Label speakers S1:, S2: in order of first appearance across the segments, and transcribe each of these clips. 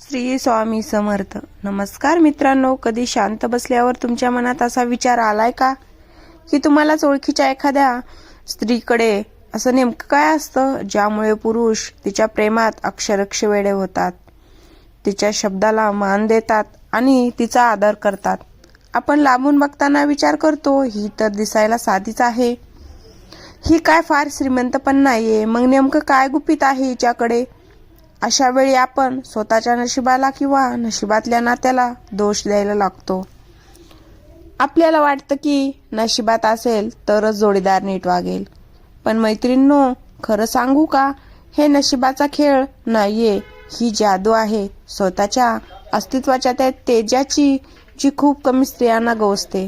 S1: श्री स्वामी समर्थ. नमस्कार मित्रांनो, कधी शांत बसल्यावर तुमच्या मनात असा विचार आलाय का की तुम्हालाच ओळखीच्या एखाद्या स्त्रीकडे असं नेमकं काय असतं ज्यामुळे पुरुष तिच्या प्रेमात अक्षरशः वेडे होतात, तिच्या शब्दाला मान देतात आणि तिचा आदर करतात. आपण लांबून बघताना विचार करतो, ही तर दिसायला साधीच आहे, ही काय फार श्रीमंत पण नाहीये, मग नेमकं काय गुपित आहे हिच्याकडे. अशा वेळी आपण स्वतःच्या नशिबाला किंवा नशिबातल्या नात्याला दोष द्यायला लागतो. आपल्याला वाटतं की नशिबात असेल तरच जोडीदार नीट वागेल. पण मैत्रिणींनो, खरं सांगू का, हे नशिबाचा खेळ नाहीये, ही जादू आहे स्वतःच्या अस्तित्वाच्या त्या तेजाची, जी खूप कमी स्त्रियांना गवसते.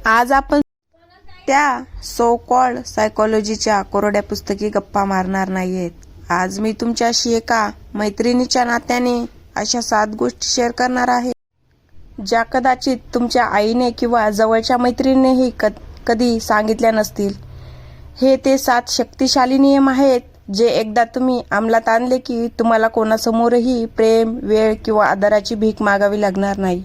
S1: आज आपण त्या सो कॉल्ड सायकोलॉजीच्या कोरड्या पुस्तकी गप्पा मारणार नाहीयेत. आज मी तुमच्याशी एका मैत्रिणीच्या नात्याने अशा 7 गोष्टी शेअर करणार आहे ज्या कदाचित तुमच्या आईने किंवा जवळच्या मैत्रिणीनेही कधी सांगितल्या नसतील. हे ते 7 शक्तिशाली नियम आहेत जे एकदा तुम्ही अंमलात आणले की तुम्हाला कोणासमोरही प्रेम, वेळ किंवा आदराची भीक मागावी लागणार नाही.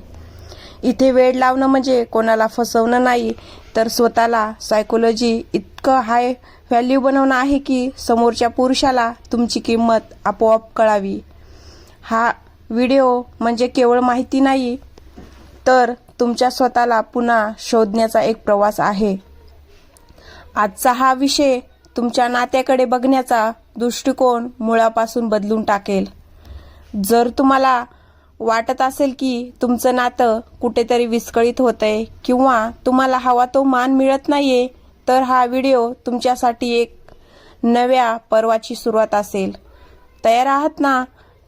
S1: इथे वेळ लावणं म्हणजे कोणाला फसवणं नाही, तर स्वतःला सायकोलॉजी इतकं हाय व्हॅल्यू बनवणं आहे की समोरच्या पुरुषाला तुमची किंमत आपोआप कळावी. हा व्हिडिओ म्हणजे केवळ माहिती नाही, तर तुमच्या स्वतःला पुन्हा शोधण्याचा एक प्रवास आहे. आजचा हा विषय तुमच्या नात्याकडे बघण्याचा दृष्टिकोन मुळापासून बदलून टाकेल. जर तुम्हाला वाटत असेल की तुमचं नातं कुठेतरी विस्कळीत होतंय किंवा तुम्हाला हवा तो मान मिळत नाहीये, तर हा व्हिडिओ तुमच्यासाठी एक नव्या पर्वाची सुरुवात असेल. तयार आहात ना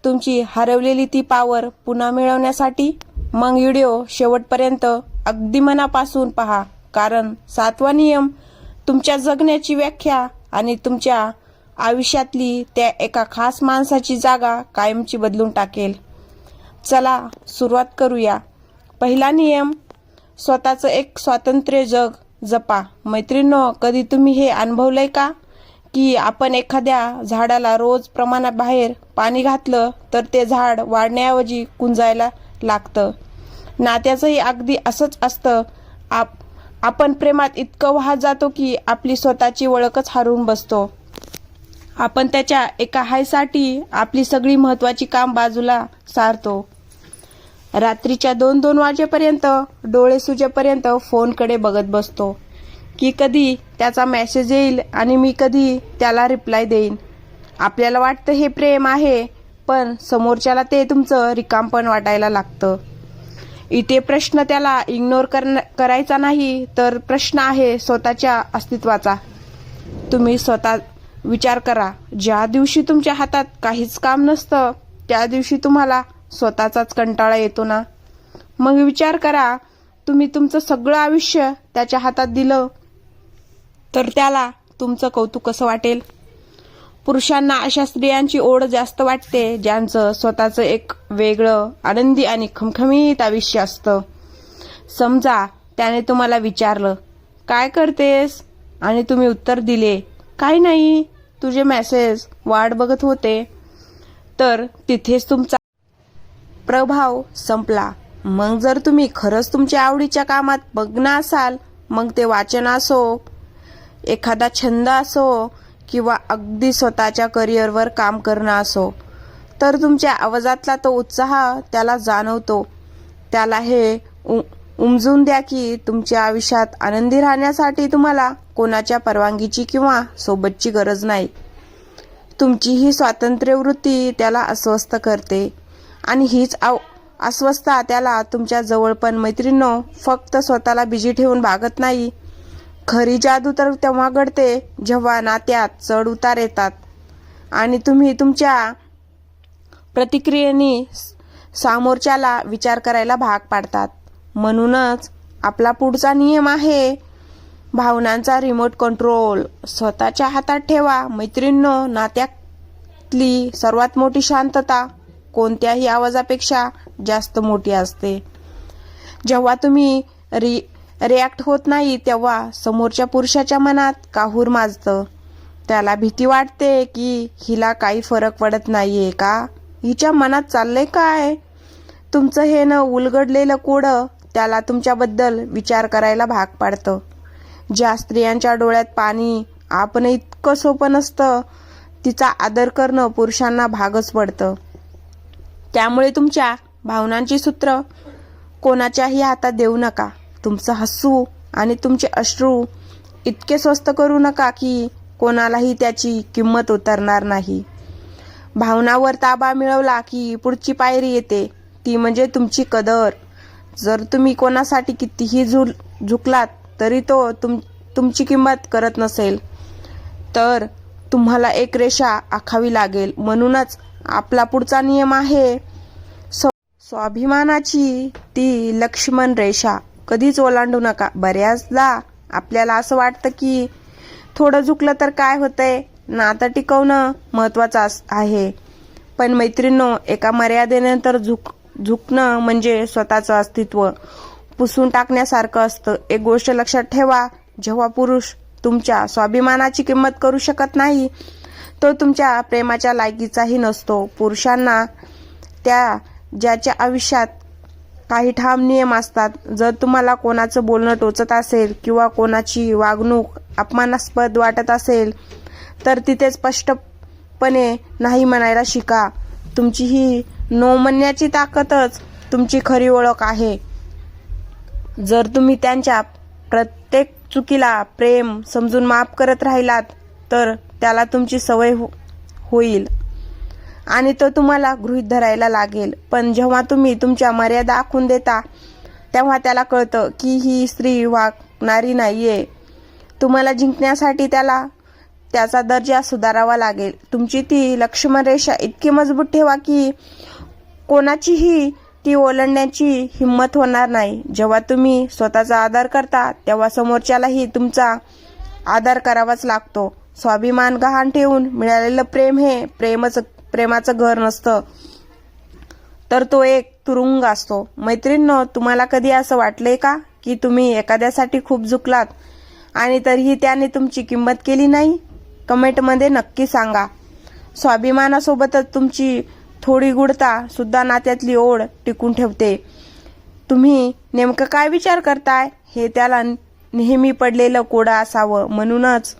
S1: तुमची हरवलेली ती पावर पुन्हा मिळवण्यासाठी? मग व्हिडिओ शेवटपर्यंत अगदी मनापासून पहा, कारण 7वा नियम तुमच्या जगण्याची व्याख्या आणि तुमच्या आयुष्यातली त्या एका खास माणसाची जागा कायमची बदलून टाकेल. चला सुरुवात करूया. पहिला नियम, स्वतःचं एक स्वातंत्र्य जग जपा. मैत्रिणींनो, कधी तुम्ही हे अनुभवलंय का की आपण एखाद्या झाडाला रोज प्रमाणात बाहेर पाणी घातलं तर ते झाड वाढण्याऐवजी कुंजायला लागतं. नात्याचंही अगदी असंच असतं. आपण प्रेमात इतकं वाहत जातो की आपली स्वतःची ओळखच हरवून बसतो. आपण त्याच्या एका हायसाठी आपली सगळी महत्वाची काम बाजूला सारतो. रात्रीच्या 2-2 वाजेपर्यंत डोळे सुजेपर्यंत फोनकडे बघत बसतो की कधी त्याचा मेसेज येईल आणि मी कधी त्याला रिप्लाय देईन. आपल्याला वाटतं हे प्रेम आहे, पण समोरच्याला ते तुमचं रिकामपण वाटायला लागतं. इथे प्रश्न त्याला इग्नोर करायचा नाही, तर प्रश्न आहे स्वतःच्या अस्तित्वाचा. तुम्ही स्वतः विचार करा, ज्या दिवशी तुमच्या हातात काहीच काम नसतं त्या दिवशी तुम्हाला स्वतःचाच कंटाळा येतो ना? मग विचार करा, तुम्ही तुमचं सगळं आयुष्य त्याच्या हातात दिलं तर त्याला तुमचं कौतुक कसं वाटेल? पुरुषांना अशा स्त्रियांची ओढ जास्त वाटते ज्यांचं स्वतःचं एक वेगळं, आनंदी आणि खमखमीत आयुष्य असतं. समजा त्याने तुम्हाला विचारलं, काय करतेस? आणि तुम्ही उत्तर दिले, काही नाही, तुझे मेसेज वाट बघत होते. तर तिथेच तुमचा प्रभाव संपला. मग जर तुम्ही खरंच तुमच्या आवडीच्या कामात मग्न असाल, मग ते वाचन असो, एखादा छंद असो किंवा अगदी स्वतःच्या करिअरवर काम करणं असो, तर तुमच्या आवाजातला तो उत्साह त्याला जाणवतो. त्याला हे उमजून द्या की तुमच्या आयुष्यात आनंदी राहण्यासाठी तुम्हाला कोणाच्या परवानगीची किंवा सोबतची गरज नाही. तुमची ही स्वातंत्र्य वृत्ती त्याला अस्वस्थ करते आणि हीच अस्वस्थता त्याला तुमच्या जवळ. पण मैत्रिणींनो, फक्त स्वतःला बिजी ठेवून भागत नाही. खरी जादू तर तेव्हा घडते जेव्हा नात्यात चढ उतार येतात आणि तुम्ही तुमच्या प्रतिक्रियेने समोरच्याला विचार करायला भाग पाडतात. म्हणूनच आपला पुढचा नियम आहे, भावनांचा रिमोट कंट्रोल स्वतःच्या हातात ठेवा. मैत्रिणींनो, नात्यातली सर्वात मोठी शांतता कोणत्याही आवाजापेक्षा जास्त मोठी असते. जेव्हा तुम्ही रिॲक्ट होत नाही तेव्हा समोरच्या पुरुषाच्या मनात काहूर माजतं. त्याला भीती वाटते की हिला काही फरक पडत नाहीये का, हिच्या मनात चाललंय काय? तुमचं हे न उलगडलेलं कोडं त्याला तुमच्याबद्दल विचार करायला भाग पाडतं. ज्या स्त्रियांच्या डोळ्यात पाणी आपण इतकं सोपं नसतं, तिचा आदर करणं पुरुषांना भागच पडतं. त्यामुळे तुमच्या भावनांची सूत्र कोणाच्याही हातात देऊ नका. तुमचं हसू आणि तुमचे अश्रू इतके स्वस्त करू नका की कोणालाही त्याची किंमत उतरणार नाही. भावनावर ताबा मिळवला की पुढची पायरी येते, ती म्हणजे तुमची कदर. जर तुम्ही कोणासाठी कितीही झुकलात तरी तो तुमची किंमत करत नसेल तर तुम्हाला एक रेषा आखावी लागेल. म्हणूनच आपला पुढचा नियम आहे स्वाभिमानाची ती लक्ष्मण रेषा कधीच ओलांडू नका. बऱ्याचदा आपल्याला असं वाटतं की थोडं झुकलं तर काय होतंय, नातं टिकवणं महत्वाचं आहे. पण मैत्रिणींनो, एका मर्यादेनंतर झुकणं म्हणजे स्वतःचं अस्तित्व पुसून टाकण्यासारखं असतं. एक गोष्ट लक्षात ठेवा, जेव्हा पुरुष तुमच्या स्वाभिमानाची किंमत करू शकत नाही तो तुमच्या प्रेमाच्या लायकीचाही नसतो. पुरुषांना ज्याच्या आयुष्यात काही ठाम नियम असतात. जर तुम्हाला कोणाचं बोलणं टोचत असेल किंवा कोणाची वागणूक अपमानास्पद वाटत असेल तर तिथे स्पष्टपणे नाही म्हणायला शिका. तुमची ही नो म्हणण्याची ताकदच तुमची खरी ओळख आहे. जर तुम्ही त्यांच्या प्रत्येक चुकीला प्रेम समजून माफ करत राहिलात तर त्याला तुमची सवय होईल आणि तो तुम्हाला गृहीत धरायला लागेल. पण जेव्हा तुम्ही तुमच्या मर्यादा आखून देता तेव्हा त्याला कळतं की ही स्त्री वागणारी नाहीये. तुम्हाला जिंकण्यासाठी त्याला त्याचा दर्जा सुधारावा लागेल. तुमची ती लक्ष्मण रेषा इतकी मजबूत ठेवा की कोणाचीही ती ओलांडण्याची हिंमत होणार नाही. जेव्हा तुम्ही स्वतःचा आदर करता तेव्हा समोरच्यालाही तुमचा आदर करावाच लागतो. स्वाभिमान गहाण ठेवून मिळालेलं प्रेम हे प्रेमाचं घर नसतं, तर तो एक तुरुंग असतो. मैत्रिणींनो, तुम्हाला कधी असं वाटलंय का की तुम्ही एखाद्यासाठी खूप झुकलात आणि तरीही त्याने तुमची किंमत केली नाही? कमेंटमध्ये नक्की सांगा. स्वाभिमानासोबतच तुमची थोडी गुढता सुद्धा नात्यातली ओढ टिकून ठेवते. तुम्ही नेमकं काय विचार करताय हे त्याला नेहमी पडलेलं कोडं असावं. म्हणूनच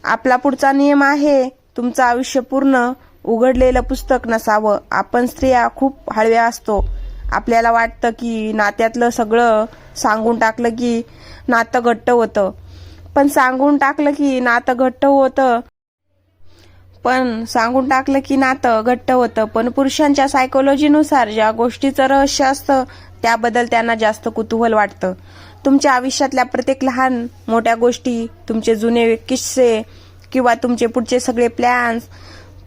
S1: आपला पुढचा नियम आहे तुमचं आयुष्य पूर्ण उघडलेलं पुस्तक नसावं. आपण स्त्रिया खूप हळव्या असतो. आपल्याला वाटतं की नात्यातलं सगळं सांगून टाकलं की नातं घट्ट होतं. पण सांगून टाकलं की नातं घट्ट होतं. पण पुरुषांच्या सायकोलॉजीनुसार ज्या गोष्टीचं रहस्य असतं त्याबद्दल त्यांना जास्त कुतूहल वाटतं. तुमच्या आयुष्यातल्या प्रत्येक लहान मोठ्या गोष्टी, तुमचे जुने किस्से किंवा तुमचे पुढचे सगळे प्लॅन्स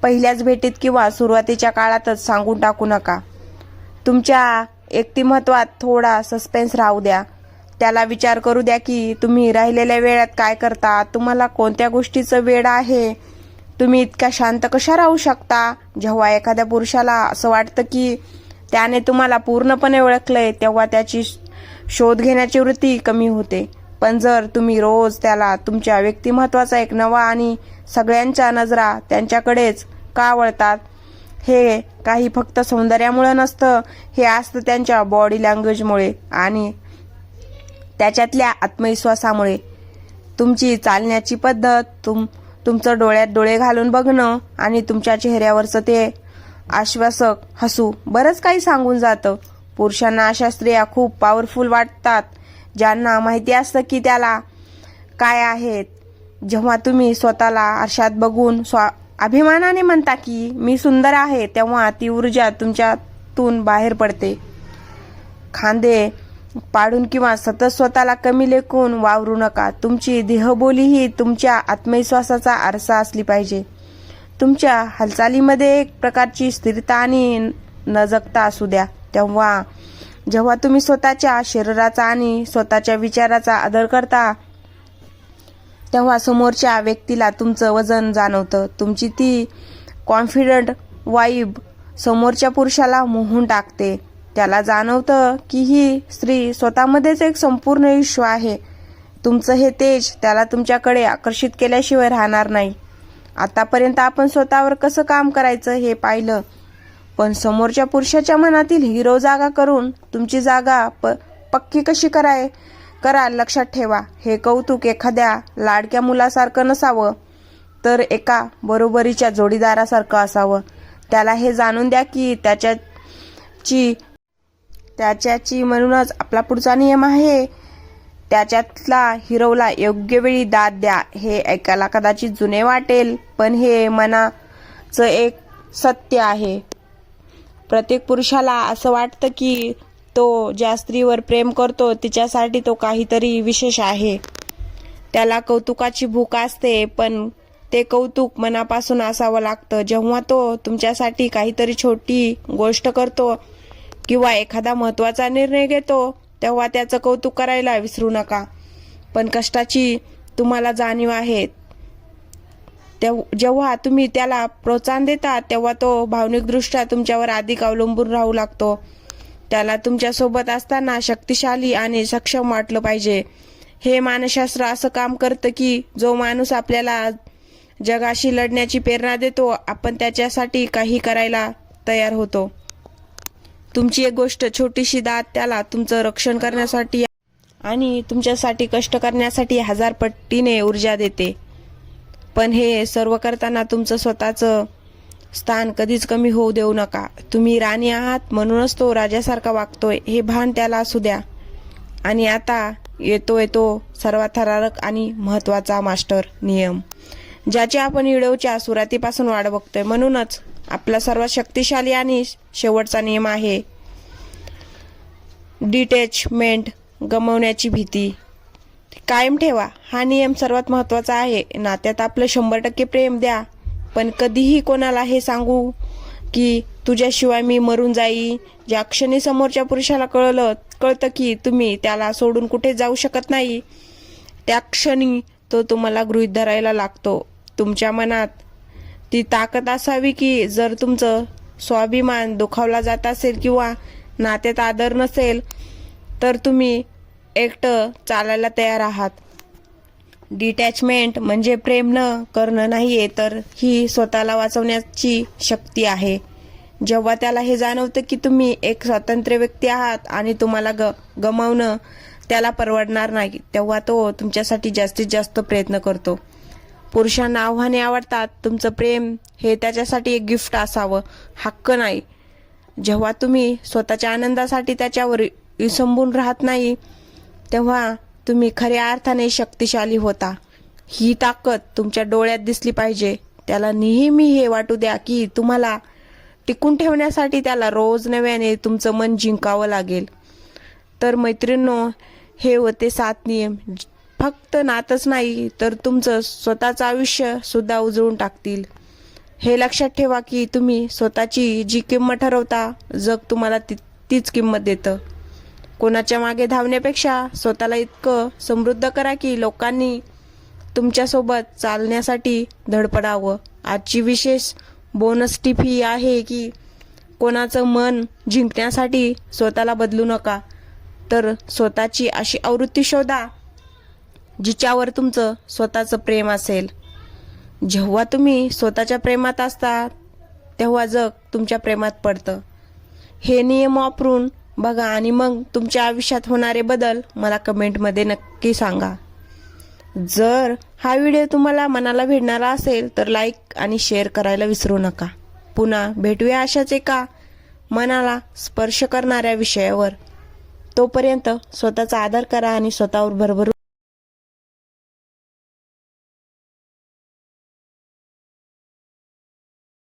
S1: पहिल्याच भेटीत किंवा सुरुवातीच्या काळातच सांगून टाकू नका. तुमच्या व्यक्तिमत्वात थोडा सस्पेन्स राहू द्या. त्याला विचार करू द्या की तुम्ही राहिलेल्या वेळात काय करता, तुम्हाला कोणत्या गोष्टीचं वेड आहे, तुम्ही इतक्या शांत कशा राहू शकता. जेव्हा एखाद्या पुरुषाला असं वाटतं की त्याने तुम्हाला पूर्णपणे ओळखलंय तेव्हा त्याची शोध घेण्याची वृत्ती कमी होते. पण जर तुम्ही रोज त्याला तुमच्या व्यक्तिमत्वाचा एक नवा आणि सगळ्यांच्या नजरा त्यांच्याकडेच का वळतात, हे काही फक्त सौंदर्यामुळे नसतं, हे असतं त्यांच्या बॉडी लँग्वेजमुळे आणि त्याच्यातल्या आत्मविश्वासामुळे. तुमची चालण्याची पद्धत, तुमचं डोळ्यात डोळे घालून बघणं आणि तुमच्या चेहऱ्यावरचं ते आश्वासक हसू बरंच काही सांगून जातं. पुरुषांना अशा स्त्रिया खूप पॉवरफुल वाटतात ज्यांना माहिती असतं की त्याला काय आहेत. जेव्हा तुम्ही स्वतःला आरशात बघून अभिमानाने म्हणता की मी सुंदर आहे तेव्हा ती ऊर्जा तुमच्यातून बाहेर पडते. खांदे पाडून किंवा सतत स्वतःला कमी लेखून वावरू नका. तुमची देहबोली ही तुमच्या आत्मविश्वासाचा आरसा असली पाहिजे. तुमच्या हालचालीमध्ये एक प्रकारची स्थिरता आणि नजकता असू द्या. जेव्हा तुम्ही स्वतःच्या शरीराचा आणि स्वतःच्या विचाराचा आदर करता तेव्हा समोरच्या व्यक्तीला तुमचं वजन जाणवतं. तुमची ती कॉन्फिडंट वाईब समोरच्या पुरुषाला मोहून टाकते. त्याला जाणवतं की ही स्त्री स्वतःमध्येच एक संपूर्ण विश्व आहे. तुमचं हे तेज त्याला तुमच्याकडे आकर्षित केल्याशिवाय राहणार नाही. आतापर्यंत आपण स्वतःवर कसं काम करायचं हे पाहिलं, पण समोरच्या पुरुषाच्या मनातील हिरो जागा करून तुमची जागा पक्की कशी कराल लक्षात ठेवा. हे कौतुक एखाद्या लाडक्या मुलासारखं नसावं, तर एका बरोबरीच्या जोडीदारासारखं असावं. त्याला हे जाणून द्या की त्याच्याची म्हणूनच आपला पुढचा नियम आहे, त्याच्यातला हिरोला योग्य वेळी दाद द्या. हे ऐकायला कदाचित जुने वाटेल, पण हे मनाचं एक सत्य आहे. प्रत्येक पुरुषाला असं वाटतं की तो ज्या स्त्रीवर प्रेम करतो तिच्यासाठी तो काहीतरी विशेष आहे. त्याला कौतुकाची भूक असते, पण ते कौतुक मनापासून असावं लागतं. जेव्हा तो तुमच्यासाठी काहीतरी छोटी गोष्ट करतो किंवा एखादा महत्त्वाचा निर्णय घेतो तेव्हा त्याचं कौतुक करायला विसरू नका. पण कष्टाची तुम्हाला जाणीव आहे जेव्हा तुम्ही त्याला प्रोत्साहन देता तेव्हा तो भावनिकदृष्ट्या तुमच्यावर अधिक अवलंबून राहू लागतो. त्याला तुमच्यासोबत असताना शक्तिशाली आणि सक्षम वाटलं पाहिजे. हे मानसशास्त्र असं काम करतं की जो माणूस आपल्याला जगाशी लढण्याची प्रेरणा देतो आपण त्याच्यासाठी काही करायला तयार होतो. तुमची एक गोष्ट छोटीशी दाद त्याला तुमचं रक्षण करण्यासाठी आणि तुमच्यासाठी कष्ट करण्यासाठी 1000 पटीने ऊर्जा देते. पण हे सर्व करताना तुमचं स्वतःचं स्थान कधीच कमी होऊ देऊ नका. तुम्ही राणी आहात म्हणूनच तो राजासारखा वागतोय हे भान त्याला असू द्या. आणि आता येतोय तो सर्वात थरारक आणि महत्त्वाचा मास्टर नियम, ज्याची आपण व्हिडिओच्या सुरुवातीपासून वाट बघतोय. म्हणूनच आपला सर्वात शक्तिशाली आणि शेवटचा नियम आहे डिटॅचमेंट, गमावण्याची भीती कायम ठेवा. हा नियम सर्वात महत्त्वाचा आहे. नात्यात आपलं 100% प्रेम द्या, पण कधीही कोणाला हे सांगू की तुझ्याशिवाय मी मरून जाई. ज्या क्षणी समोरच्या पुरुषाला कळतं की तुम्ही त्याला सोडून कुठे जाऊ शकत नाही, त्या क्षणी तो तुम्हाला गृहीत धरायला लागतो. तुमच्या मनात ती ताकद असावी की जर तुमचं स्वाभिमान दुखावला जात असेल किंवा नात्यात आदर नसेल तर तुम्ही एकटं चालायला तयार आहात. डिटॅचमेंट म्हणजे प्रेम न करणं नाहीये, तर ही स्वतःला वाचवण्याची शक्ती आहे. जेव्हा त्याला हे जाणवतं की तुम्ही एक स्वतंत्र व्यक्ती आहात आणि तुम्हाला गमावणं त्याला परवडणार नाही, तेव्हा तो तुमच्यासाठी जास्तीत जास्त प्रयत्न करतो. पुरुषांना आव्हाने आवडतात. तुमचं प्रेम हे त्याच्यासाठी एक गिफ्ट असावं, हक्क नाही. जेव्हा तुम्ही स्वतःच्या आनंदासाठी त्याच्यावर विसंबून राहत नाही तेव्हा तुम्ही खऱ्या अर्थाने शक्तिशाली होता. ही ताकद तुमच्या डोळ्यात दिसली पाहिजे. त्याला नेहमी हे वाटू द्या की तुम्हाला टिकून ठेवण्यासाठी त्याला रोज नव्याने तुमचं मन जिंकावं लागेल. तर मैत्रिणींनो, हे होते 7 नियम. फक्त नातच नाही तर तुमचं स्वतःचं आयुष्य सुद्धा उजळून टाकतील. हे लक्षात ठेवा की तुम्ही स्वतःची जी किंमत ठरवता जग तुम्हाला तीच किंमत देतं. कोणाच्या मागे धावण्यापेक्षा स्वतःला इतकं समृद्ध करा की लोकांनी तुमच्यासोबत चालण्यासाठी धडपडावं. आजची विशेष बोनस टिप ही आहे की कोणाचं मन जिंकण्यासाठी स्वतःला बदलू नका, तर स्वतःची अशी आवृत्ती शोधा जिच्यावर तुमचं स्वतःचं प्रेम असेल. जेव्हा तुम्ही स्वतःच्या प्रेमात असता तेव्हा जग तुमच्या प्रेमात पडतं. हे नियम वापरून बघा आणि मग तुमच्या आयुष्यात होणारे बदल मला कमेंटमध्ये नक्की सांगा. जर हा व्हिडिओ तुम्हाला मनाला भिडणारा असेल तर लाईक आणि शेअर करायला विसरू नका. पुन्हा भेटूया अशाच एका मनाला स्पर्श करणाऱ्या विषयावर. तोपर्यंत स्वतःचा आदर करा आणि स्वतःवर भरभरून